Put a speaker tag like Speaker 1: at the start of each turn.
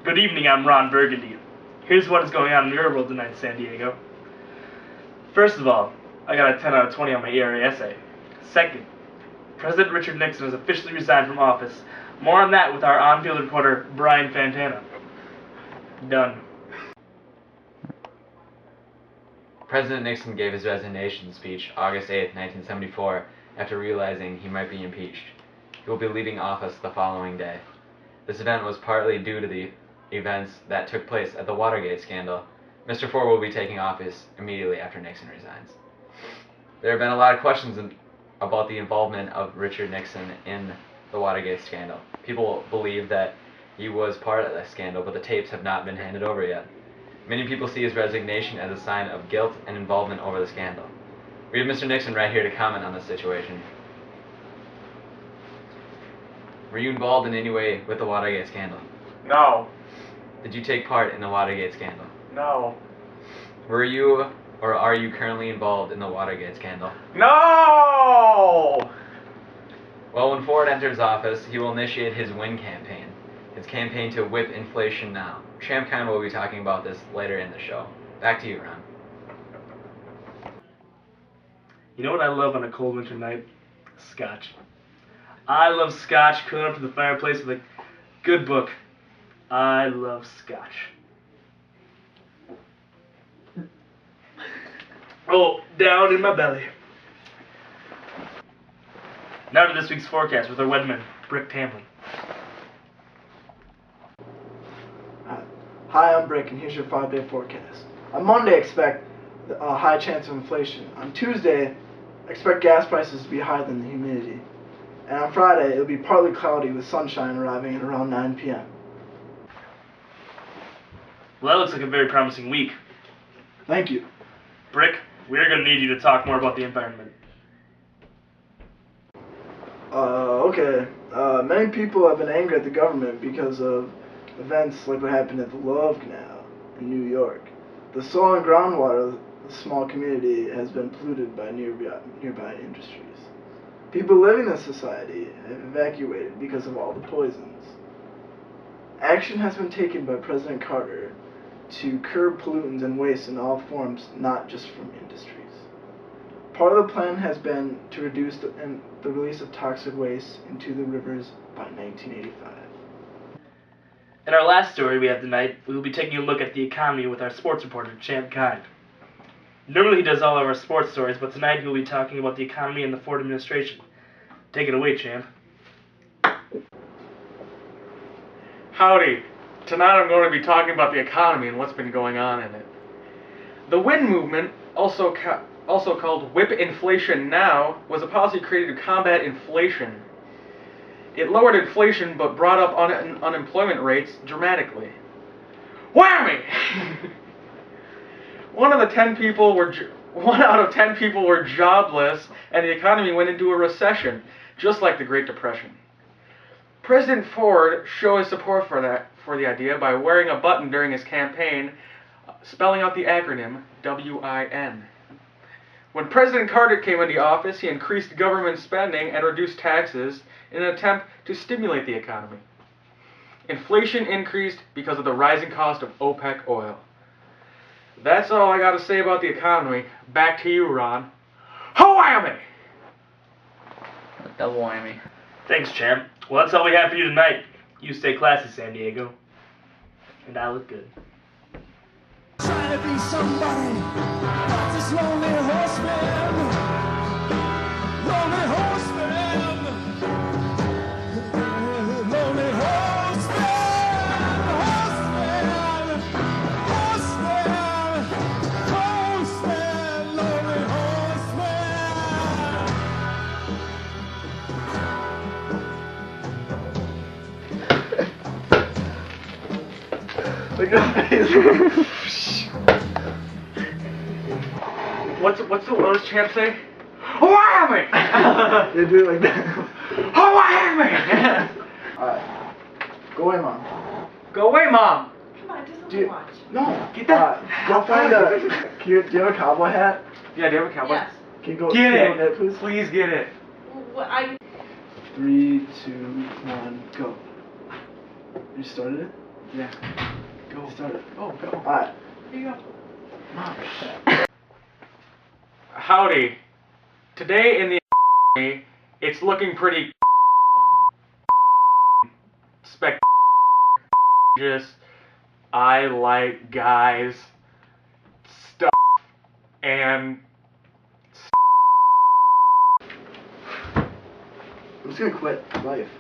Speaker 1: Good evening, I'm Ron Burgundy. Here's what is going on in your world tonight, San Diego. First of all, I got a 10 out of 20 on my ERA essay. Second, President Richard Nixon has officially resigned from office. More on that with our on-field reporter, Brian Fantana. Done.
Speaker 2: President Nixon gave his resignation speech August 8, 1974, after realizing he might be impeached. He will be leaving office the following day. This event was partly due to the events that took place at the Watergate scandal. Mr. Ford will be taking office immediately after Nixon resigns. There have been a lot of questions about the involvement of Richard Nixon in the Watergate scandal. People believe that he was part of that scandal, but the tapes have not been handed over yet. Many people see his resignation as a sign of guilt and involvement over the scandal. We have Mr. Nixon right here to comment on this situation. Were you involved in any way with the Watergate scandal?
Speaker 1: No.
Speaker 2: Did you take part in the Watergate scandal?
Speaker 1: No.
Speaker 2: Were you or are you currently involved in the Watergate scandal?
Speaker 1: No!
Speaker 2: Well, when Ford enters office, he will initiate his WIN campaign, his campaign to whip inflation now. Champ Khan will be talking about this later in the show. Back to you, Ron.
Speaker 1: You know what I love on a cold winter night? Scotch. I love scotch, curling up to the fireplace with a good book. I love scotch. Oh, down in my belly. Now to this week's forecast with our weatherman, Brick Tamplin.
Speaker 3: Hi, I'm Brick, and here's your 5-day forecast. On Monday, expect a high chance of inflation. On Tuesday, expect gas prices to be higher than the humidity. And on Friday, it'll be partly cloudy with sunshine arriving at around 9 p.m.
Speaker 1: Well, that looks like a very promising week.
Speaker 3: Thank you.
Speaker 1: Brick, we are going to need you to talk more about the environment.
Speaker 3: Okay. Many people have been angry at the government because of events like what happened at the Love Canal in New York. The soil and groundwater of the small community has been polluted by nearby industries. People living in this society have evacuated because of all the poisons. Action has been taken by President Carter to curb pollutants and waste in all forms, not just from industries. Part of the plan has been to reduce the release of toxic waste into the rivers by 1985.
Speaker 1: In our last story we have tonight, we will be taking a look at the economy with our sports reporter, Champ Khan. Normally he does all of our sports stories, but tonight he will be talking about the economy and the Ford administration. Take it away, Champ.
Speaker 4: Howdy. Tonight I'm going to be talking about the economy and what's been going on in it. The WIN movement, also called Whip Inflation Now, was a policy created to combat inflation. It lowered inflation but brought up unemployment rates dramatically. Whammy! One out of 10 people were jobless, and the economy went into a recession, just like the Great Depression. President Ford showed his support for the idea by wearing a button during his campaign, spelling out the acronym WIN. When President Carter came into office, he increased government spending and reduced taxes in an attempt to stimulate the economy. Inflation increased because of the rising cost of OPEC oil. That's all I got to say about the economy. Back to you, Ron. Ho-whammy!
Speaker 5: Double whammy.
Speaker 1: Thanks, Champ. Well, that's all we have for you tonight. You stay classy, San Diego. And I look good.
Speaker 6: Trying to be somebody, but this lonely horseman, lonely horseman, lonely horseman, horseman, horseman, horseman, lonely horseman.
Speaker 3: Look at his
Speaker 4: What does Champ say? Whammy!
Speaker 3: They do it like that.
Speaker 4: Whammy!
Speaker 3: Alright. Go away, Mom.
Speaker 4: Go away, Mom!
Speaker 7: Come on, just
Speaker 3: Do you,
Speaker 7: watch.
Speaker 3: no.
Speaker 4: Get that.
Speaker 3: Go find a. Do you have a cowboy hat?
Speaker 4: Yeah, do you have a cowboy?
Speaker 7: Yes.
Speaker 3: Can you go
Speaker 4: Get
Speaker 3: get
Speaker 4: it!
Speaker 3: please?
Speaker 4: Please get it.
Speaker 7: Well, I
Speaker 3: 3, 2, 1, go. You started it?
Speaker 4: Yeah. Go.
Speaker 3: Start it.
Speaker 4: Oh, go.
Speaker 3: Alright.
Speaker 4: Here you go.
Speaker 3: Mom.
Speaker 4: Howdy. Today in the it's looking pretty spec. Just I like guys stuff and
Speaker 3: I'm just gonna quit life.